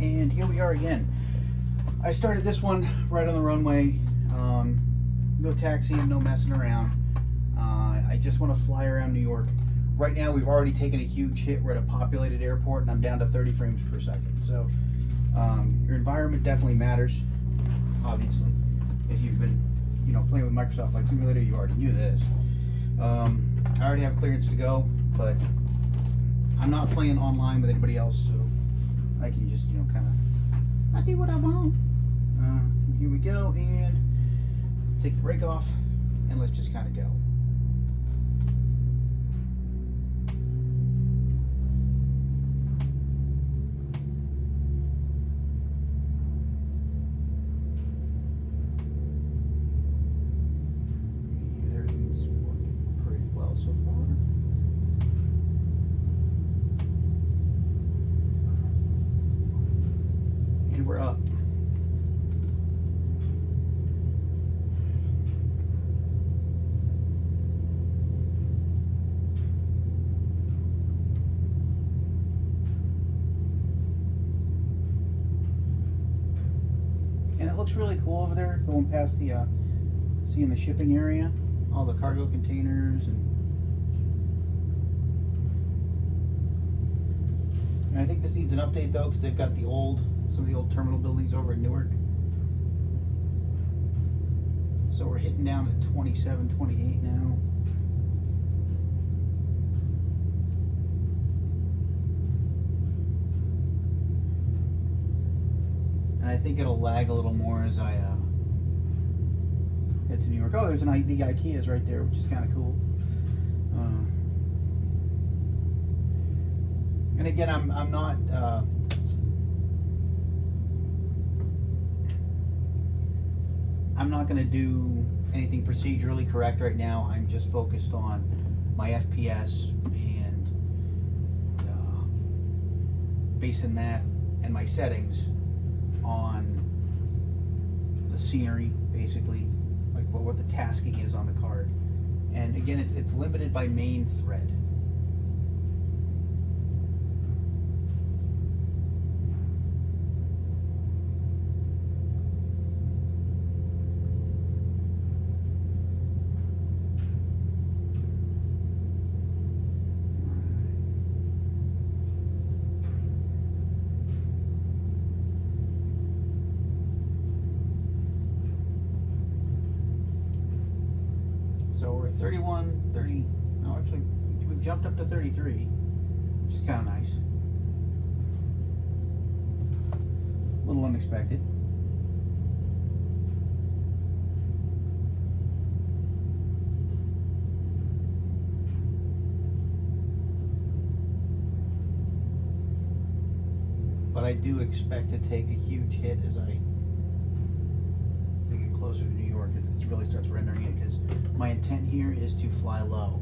and here we are again. I started this one right on the runway. No taxiing, no messing around. I just want to fly around New York. Right now we've already taken a huge hit. We're at a populated airport and I'm down to 30 frames per second. So your environment definitely matters, obviously. If you've been playing with Microsoft Flight Simulator, you already knew this. I already have clearance to go, but I'm not playing online with anybody else, so I can just I do what I want. Here we go, and let's take the brake off and let's just kind of go. And everything's working pretty well so far. And we're up. And it looks really cool over there, going past the, seeing the shipping area, all the cargo containers, and I think this needs an update though, because they've got some of the old terminal buildings over in Newark. So we're hitting down at 27, 28 now. And I think it'll lag a little more as I head to New York. Oh, there's the IKEA's right there, which is kind of cool. And again, I'm not going to do anything procedurally correct right now. I'm just focused on my FPS and basing that and my settings on the scenery, basically, like what the tasking is on the card. And again, it's limited by main thread. So we're at 31, 30, no, actually, we've jumped up to 33, which is kind of nice. A little unexpected. But I do expect to take a huge hit as I get closer to New York, as this really starts rendering it, because my intent here is to fly low.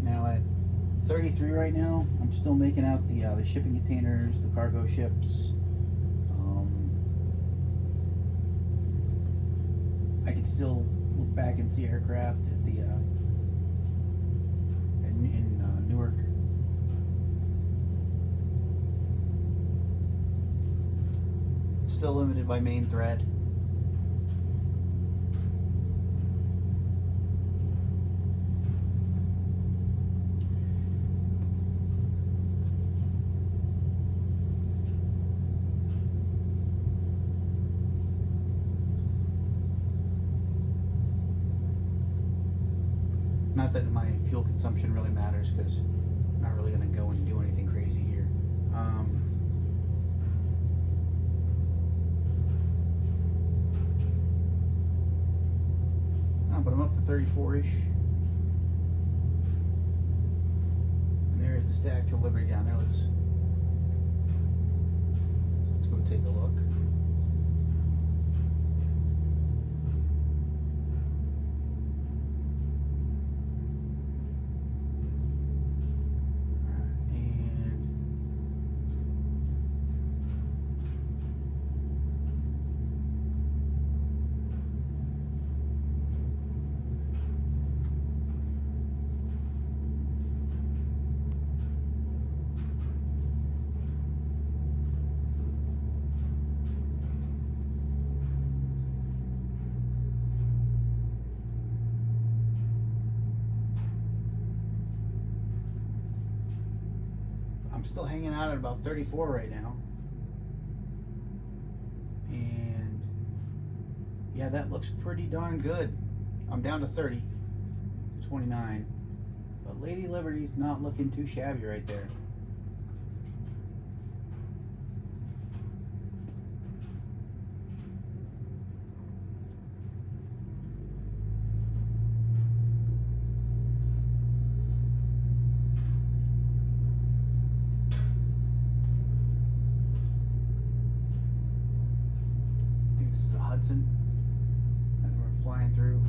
Now at 33 right now, I'm still making out the shipping containers, the cargo ships. I can still look back and see aircraft at the in Newark. Still limited by main thread. Not that my fuel consumption really matters, because I'm not really going to go and do anything crazy here. But I'm up to 34-ish. And there's the Statue of Liberty down there. Let's go take a look. I'm still hanging out at about 34 right now. And yeah, that looks pretty darn good. I'm down to 30, 29. But Lady Liberty's not looking too shabby right there. I think this is the Hudson that we're flying through.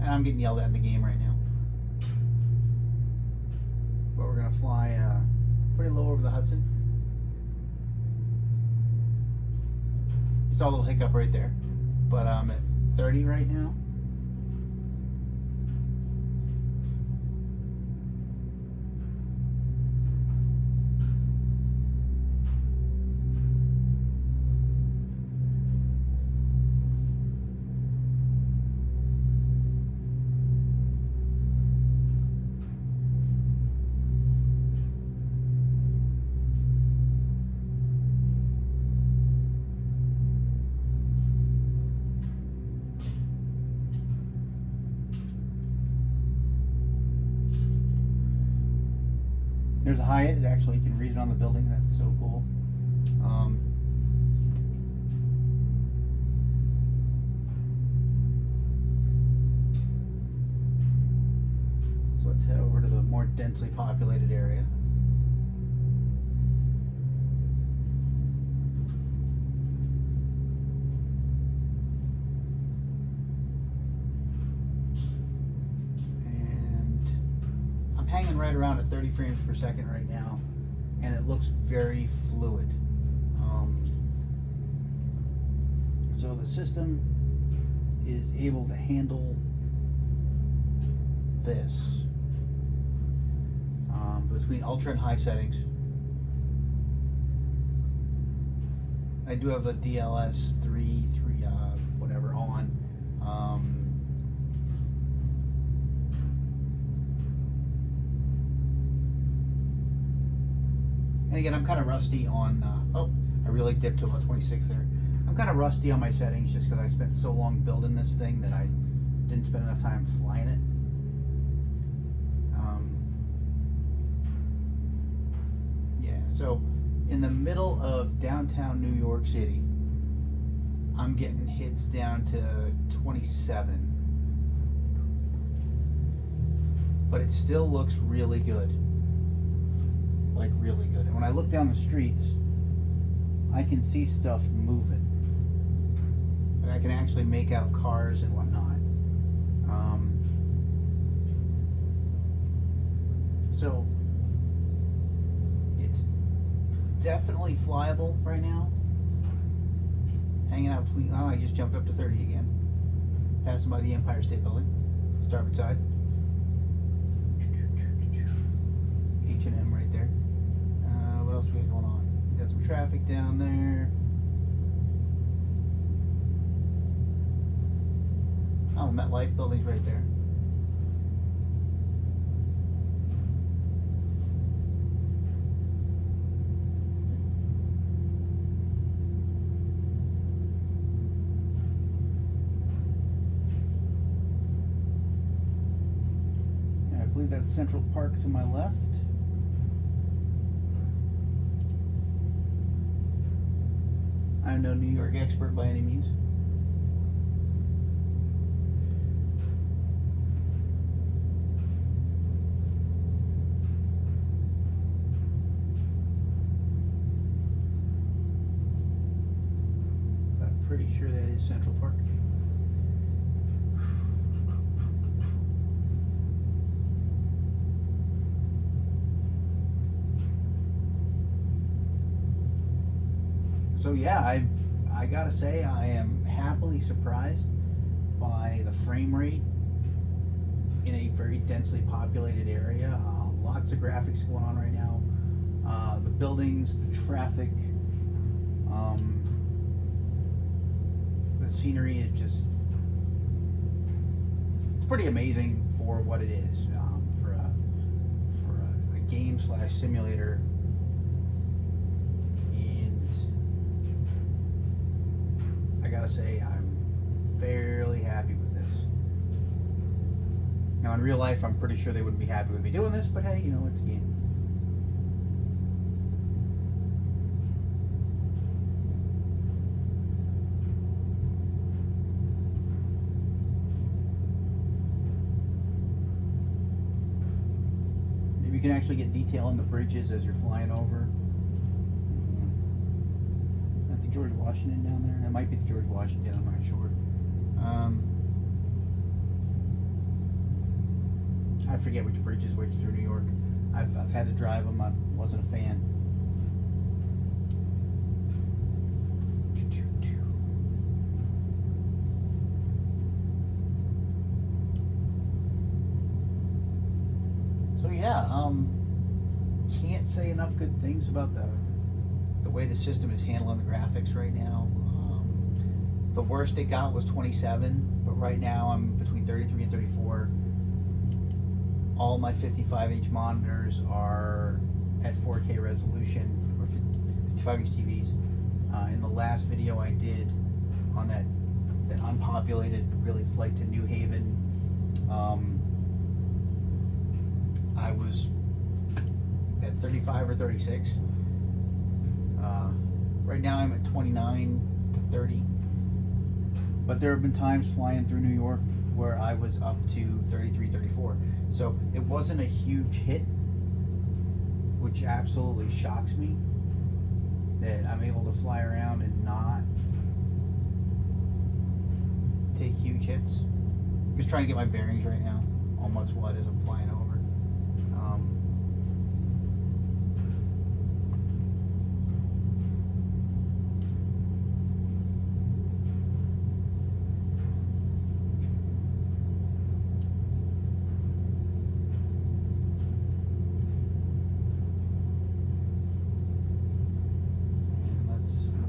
And I'm getting yelled at in the game right now. But we're going to fly pretty low over the Hudson. You saw a little hiccup right there. But I'm at 30 right now. There's a Hyatt. It actually, you can read it on the building. That's so cool. So let's head over to the more densely populated area. Hanging right around at 30 frames per second right now, and it looks very fluid. So the system is able to handle this between ultra and high settings. I do have the DLS 3 whatever on. And again, I'm kind of rusty on, I really dipped to about 26 there. I'm kind of rusty on my settings just because I spent so long building this thing that I didn't spend enough time flying it. Yeah, so in the middle of downtown New York City, I'm getting hits down to 27. But it still looks really good. Like really good. And when I look down the streets, I can see stuff moving. Like I can actually make out cars and whatnot. So it's definitely flyable right now. Hanging out between, I just jumped up to 30 again. Passing by the Empire State Building, starboard side. H&M right there. What else we got going on? We got some traffic down there. Oh, MetLife building's right there. Yeah, I believe that's Central Park to my left. I'm no New York expert by any means. But I'm pretty sure that is Central Park. So yeah, I gotta say I am happily surprised by the frame rate in a very densely populated area. Lots of graphics going on right now. The buildings, the traffic, the scenery is just, it's pretty amazing for what it is. For like game / simulator, and I gotta say I'm fairly happy with this. Now in real life I'm pretty sure they wouldn't be happy with me doing this, but hey, you know, it's a game. You can actually get detail on the bridges as you're flying over. That's the George Washington down there. It might be the George Washington, I'm not sure. I forget which bridge is which through New York. I've had to drive them. I wasn't a fan. So yeah, can't say enough good things about the way the system is handling the graphics right now. The worst it got was 27, but right now I'm between 33 and 34. All my 55-inch monitors are at 4K resolution, or 55-inch TVs. In the last video I did on that unpopulated really flight to New Haven, I was at 35 or 36. Right now I'm at 29 to 30. But there have been times flying through New York where I was up to 33, 34. So it wasn't a huge hit, which absolutely shocks me that I'm able to fly around and not take huge hits. I'm just trying to get my bearings right now on what's what as I'm flying over.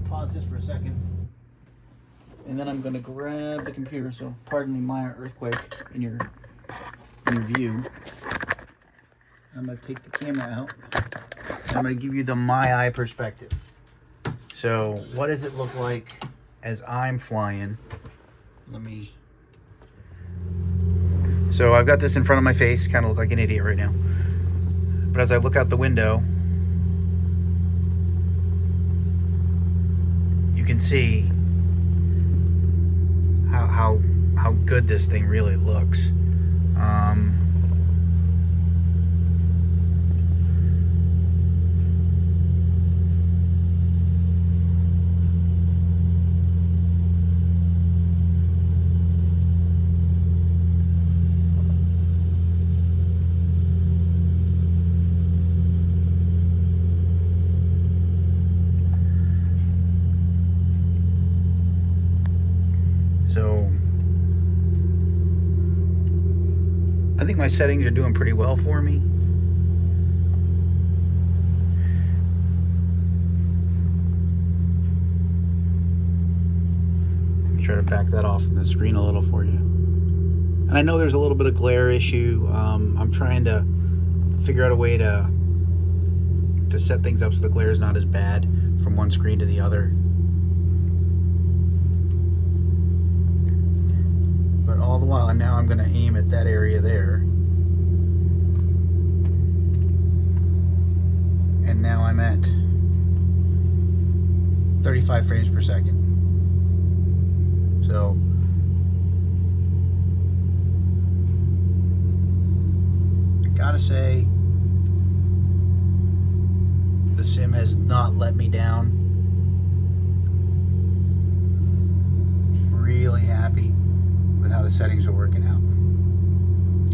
Pause this for a second, and then I'm going to grab the computer. So pardon the minor earthquake in your view. I'm going to take the camera out, and I'm going to give you the my eye perspective. So what does it look like as I'm flying? So I've got this in front of my face, kind of look like an idiot right now. But as I look out the window, you can see how good this thing really looks. So I think my settings are doing pretty well for me. Let me try to back that off from the screen a little for you. And I know there's a little bit of glare issue. I'm trying to figure out a way to set things up so the glare is not as bad from one screen to the other. But all the while, and now I'm going to aim at that area there. And now I'm at 35 frames per second. So I gotta say, the sim has not let me down. Really happy with how the settings are working out.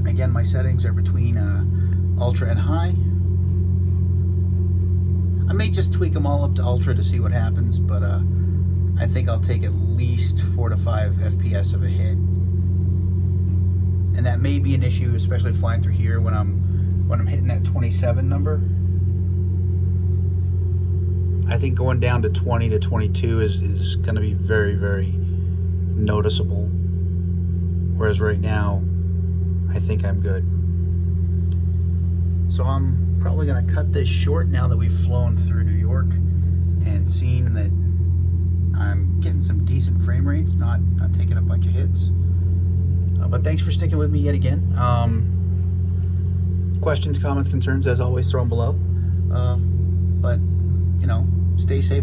Again, my settings are between ultra and high. I may just tweak them all up to ultra to see what happens, but I think I'll take at least 4 to 5 FPS of a hit. And that may be an issue, especially flying through here when I'm hitting that 27 number. I think going down to 20 to 22 is going to be very, very noticeable. Whereas right now, I think I'm good. So I'm probably going to cut this short now that we've flown through New York and seen that I'm getting some decent frame rates, not taking a bunch of hits. But thanks for sticking with me yet again. Questions, comments, concerns, as always, throw them below. But, you know, stay safe.